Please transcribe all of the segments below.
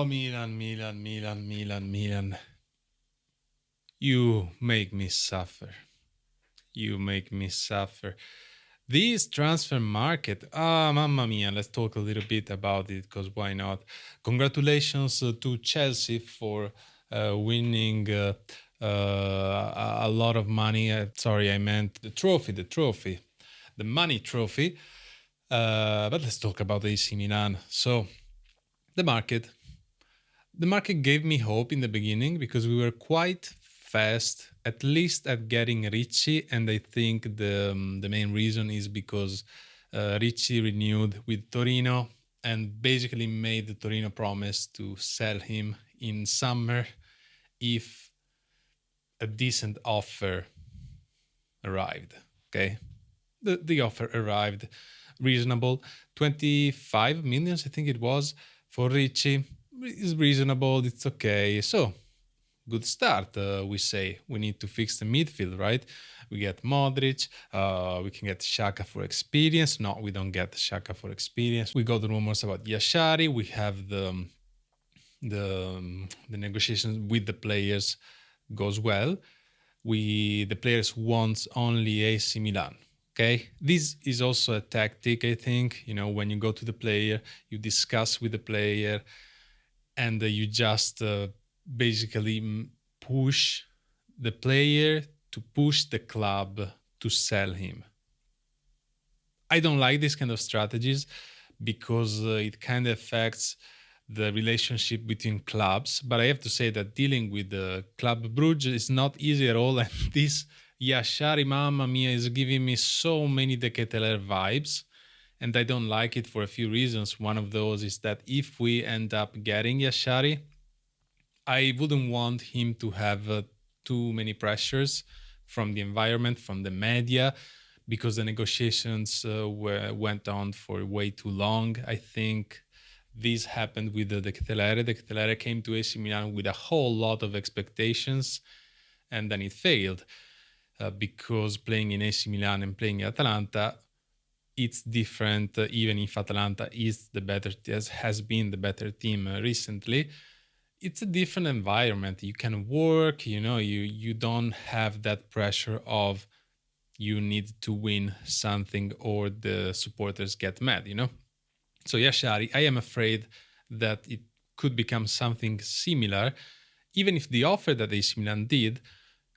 Milan. You make me suffer. You make me suffer. This transfer market, mamma mia, let's talk a little bit about it because why not? Congratulations to Chelsea for winning a lot of money. Sorry, I meant the trophy, the money trophy. But let's talk about AC Milan. So, the market. The market gave me hope in the beginning because we were quite fast, at least at getting Ricci, and I think the main reason is because Ricci renewed with Torino and basically made the Torino promise to sell him in summer if a decent offer arrived. Okay, the offer arrived, reasonable, 25 millions, I think it was, for Ricci. Is reasonable. It's okay. So good start. We say we need to fix the midfield, right? We get Modric. We can get Xhaka for experience. No, we don't get Xhaka for experience. We got the rumors about Yashari. We have the negotiations with the players goes well. The players want only AC Milan. Okay, this is also a tactic. I think when you go to the player, you discuss with the player, and you just basically push the player to push the club to sell him. I don't like this kind of strategies because it kind of affects the relationship between clubs. But I have to say that dealing with the Club Brugge is not easy at all. And this Yashari, mamma mia, is giving me so many De Ketelaere vibes. And I don't like it for a few reasons. One of those is that if we end up getting Yashari, I wouldn't want him to have too many pressures from the environment, from the media, because the negotiations went on for way too long. I think this happened with the De Ketelaere. De Ketelaere came to AC Milan with a whole lot of expectations, and then it failed because playing in AC Milan and playing in Atalanta, it's different. Even if Atalanta is has been the better team recently, it's a different environment. You can work, you don't have that pressure of you need to win something or the supporters get mad, So Yashari, I am afraid that it could become something similar, even if the offer that AC Milan did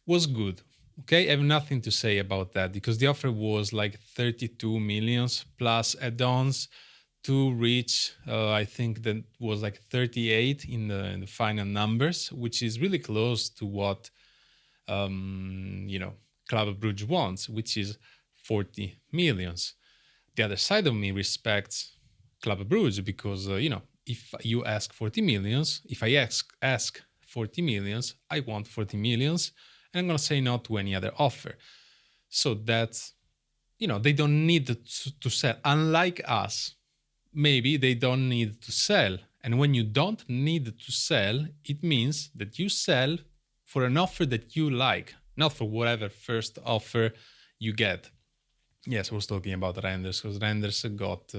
was good. Okay, I have nothing to say about that because the offer was like 32 millions plus add-ons to reach, I think that was like 38 in the final numbers, which is really close to what, Club Brugge wants, which is 40 millions. The other side of me respects Club Brugge because, if you ask 40 millions, if I ask 40 millions, I want 40 millions, and I'm going to say no to any other offer. So that's, they don't need to sell. Unlike us, maybe they don't need to sell. And when you don't need to sell, it means that you sell for an offer that you like, not for whatever first offer you get. Yes, I was talking about Renders because Renders got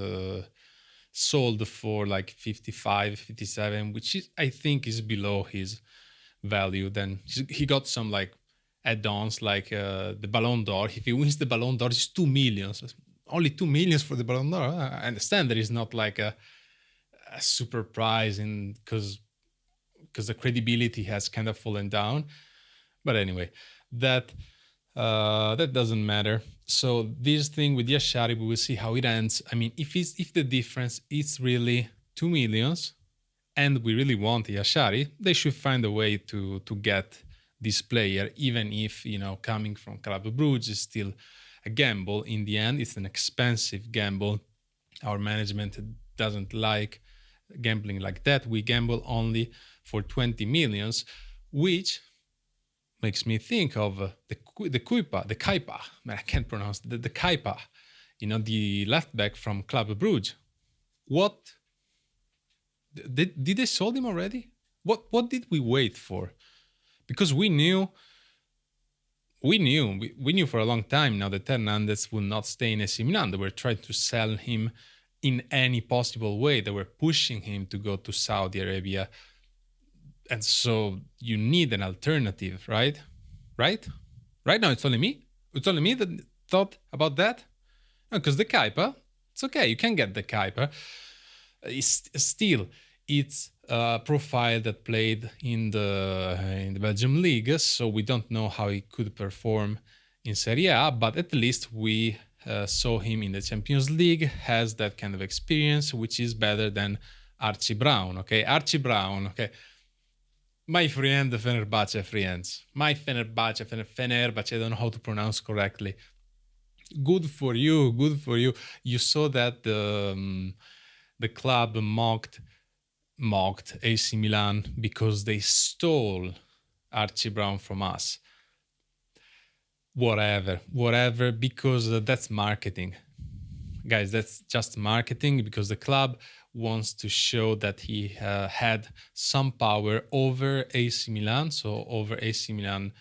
sold for like 55, 57, which is, I think is below his value. Then he got some like add-ons like the Ballon d'Or. If he wins the Ballon d'Or, it's 2 million. Only 2 million for the Ballon d'Or. I understand there is not like a super prize because the credibility has kind of fallen down. But anyway, that doesn't matter. So this thing with Yashari, we will see how it ends. I mean, if the difference is really 2 millions and we really want Yashari, they should find a way to get this player, even if, coming from Club Brugge is still a gamble. In the end, it's an expensive gamble. Our management doesn't like gambling like that. We gamble only for 20 millions, which makes me think of the Kaipa. I can't pronounce the Kaipa, the left back from Club Brugge. What did they sold him already? What did we wait for? Because we knew for a long time now that Hernandez would not stay in AC Milan. They were trying to sell him in any possible way. They were pushing him to go to Saudi Arabia. And so you need an alternative, right? Right? Right now, it's only me. It's only me that thought about that. Because the Kuiper, it's okay. You can get the Kuiper. It's a profile that played in the Belgium league, so we don't know how he could perform in Serie A. But at least we saw him in the Champions League, has that kind of experience, which is better than Archie Brown. Okay, Archie Brown. Okay, my friend, the Fenerbahce friends. My Fenerbahce. I don't know how to pronounce correctly. Good for you. Good for you. You saw that the club mocked AC Milan because they stole Archie Brown from us. Whatever, because that's marketing. Guys, that's just marketing, because the club wants to show that he had some power over AC Milan. So over AC Milan,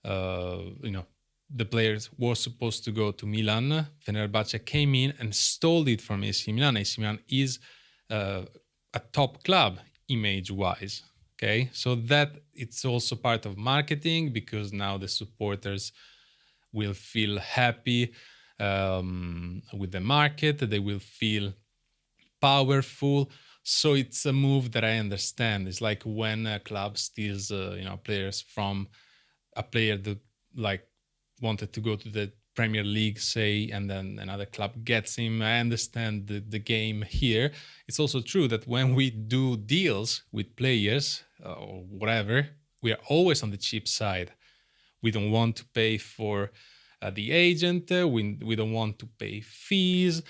the players were supposed to go to Milan. Fenerbahce came in and stole it from AC Milan. AC Milan is a top club image-wise. Okay, so that it's also part of marketing, because now the supporters will feel happy with the market. They will feel powerful. So it's a move that I understand. It's like when a club steals, players from a player that wanted to go to the Premier League, say, and then another club gets him. I understand the game here. It's also true that when we do deals with players or whatever, we are always on the cheap side. We don't want to pay for the agent. We don't want to pay fees,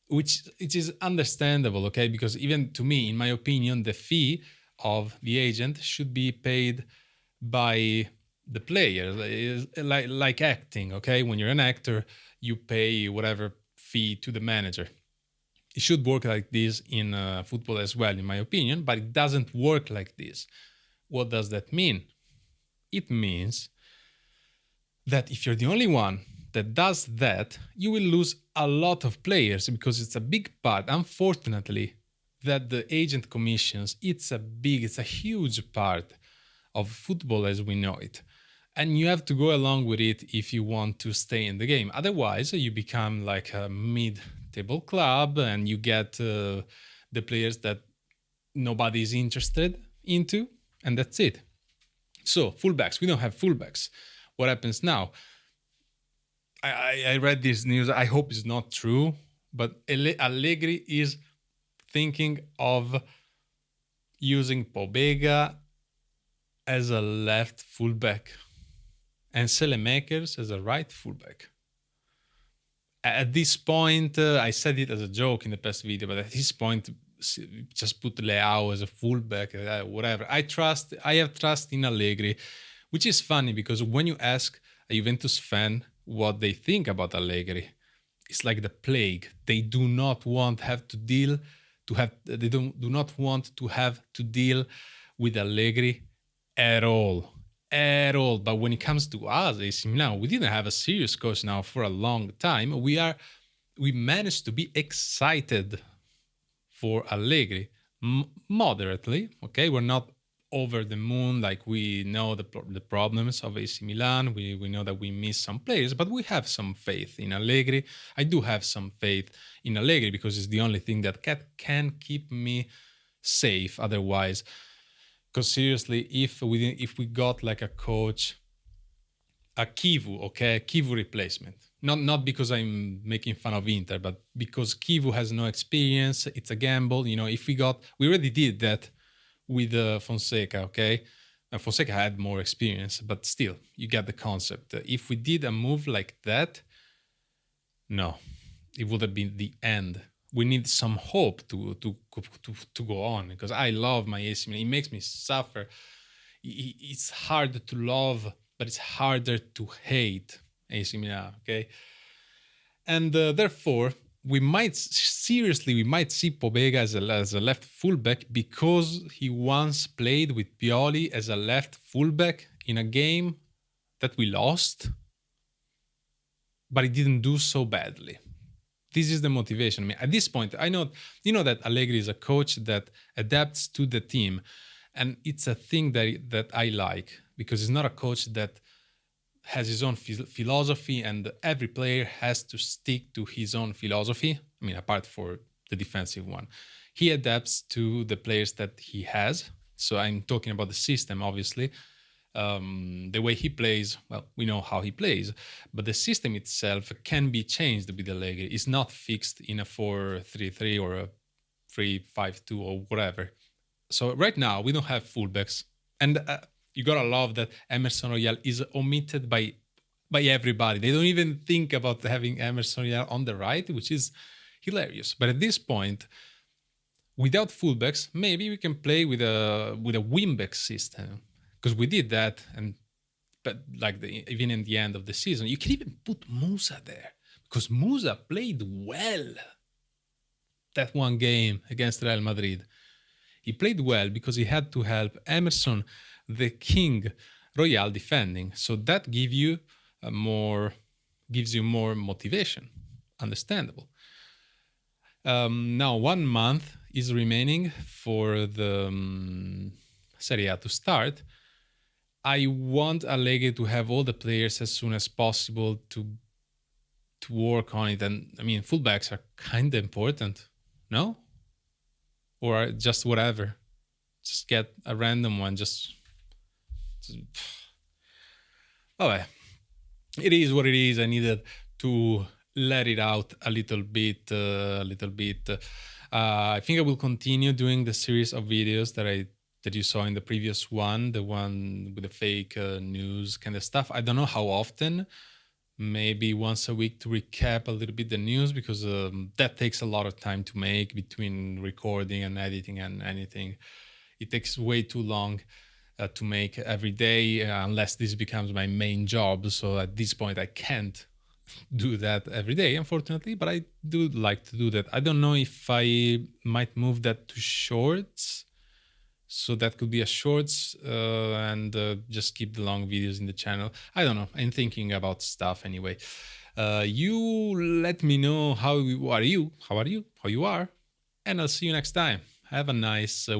which it is understandable, okay? Because even to me, in my opinion, the fee of the agent should be paid by the player. Like acting, okay? When you're an actor, you pay whatever fee to the manager. It should work like this in football as well, in my opinion, but it doesn't work like this. What does that mean? It means that if you're the only one that does that, you will lose a lot of players, because it's a big part, unfortunately, that the agent commissions, it's a huge part of football as we know it. And you have to go along with it if you want to stay in the game. Otherwise, you become like a mid-table club and you get the players that nobody is interested into, and that's it. So, fullbacks. We don't have fullbacks. What happens now? I read this news. I hope it's not true, but Allegri is thinking of using Pobega as a left fullback and Selemakers as a right fullback. At this point, I said it as a joke in the past video, but at this point, just put Leao as a fullback, whatever. I have trust in Allegri, which is funny because when you ask a Juventus fan what they think about Allegri, it's like the plague. They do not want do not want to have to deal with Allegri at all. But when it comes to us, AC Milan, we didn't have a serious coach now for a long time. We managed to be excited for Allegri moderately. Okay, we're not over the moon. Like, we know the problems of AC Milan. We know that we miss some players, but we have some faith in Allegri. I do have some faith in Allegri because it's the only thing that can keep me safe. Otherwise, because seriously, if we got like a coach, a Kivu replacement. Not because I'm making fun of Inter, but because Kivu has no experience. It's a gamble. We already did that with Fonseca, okay? Fonseca had more experience, but still, you get the concept. If we did a move like that, no, it would have been the end. We need some hope to go on, because I love my AC Milan. It makes me suffer. It's hard to love, but it's harder to hate AC Milan, okay? And therefore, we might see Pobega as a left fullback because he once played with Pioli as a left fullback in a game that we lost, but he didn't do so badly. This is the motivation. I mean, at this point, I know that Allegri is a coach that adapts to the team, and it's a thing that I like, because he's not a coach that has his own philosophy and every player has to stick to his own philosophy. I mean, apart for the defensive one, he adapts to the players that he has. So I'm talking about the system, obviously. The way he plays, well, we know how he plays, but the system itself can be changed with Allegri. It's not fixed in a 4-3-3 or a 3-5-2 or whatever. So right now we don't have fullbacks, and you gotta love that Emerson Royal is omitted by everybody. They don't even think about having Emerson Royal on the right, which is hilarious. But at this point, without fullbacks, maybe we can play with a wingback system, because we did that, but like even in the end of the season, you can even put Musa there, because Musa played well that one game against Real Madrid. He played well because he had to help Emerson, the King Royal, defending. So that gives you more motivation. Understandable. Now 1 month is remaining for the Serie A to start. I want Allegri to have all the players as soon as possible to work on it. And I mean, fullbacks are kind of important, no? Or just whatever. Just get a random one. Oh, it is what it is. I needed to let it out a little bit. I think I will continue doing the series of videos that you saw in the previous one, the one with the fake news kind of stuff. I don't know how often. Maybe once a week to recap a little bit the news, because that takes a lot of time to make between recording and editing and anything. It takes way too long to make every day, unless this becomes my main job. So at this point, I can't do that every day, unfortunately, but I do like to do that. I don't know if I might move that to shorts. So that could be a shorts and just keep the long videos in the channel. I don't know. I'm thinking about stuff anyway. You let me know how you are, and I'll see you next time. Have a nice week.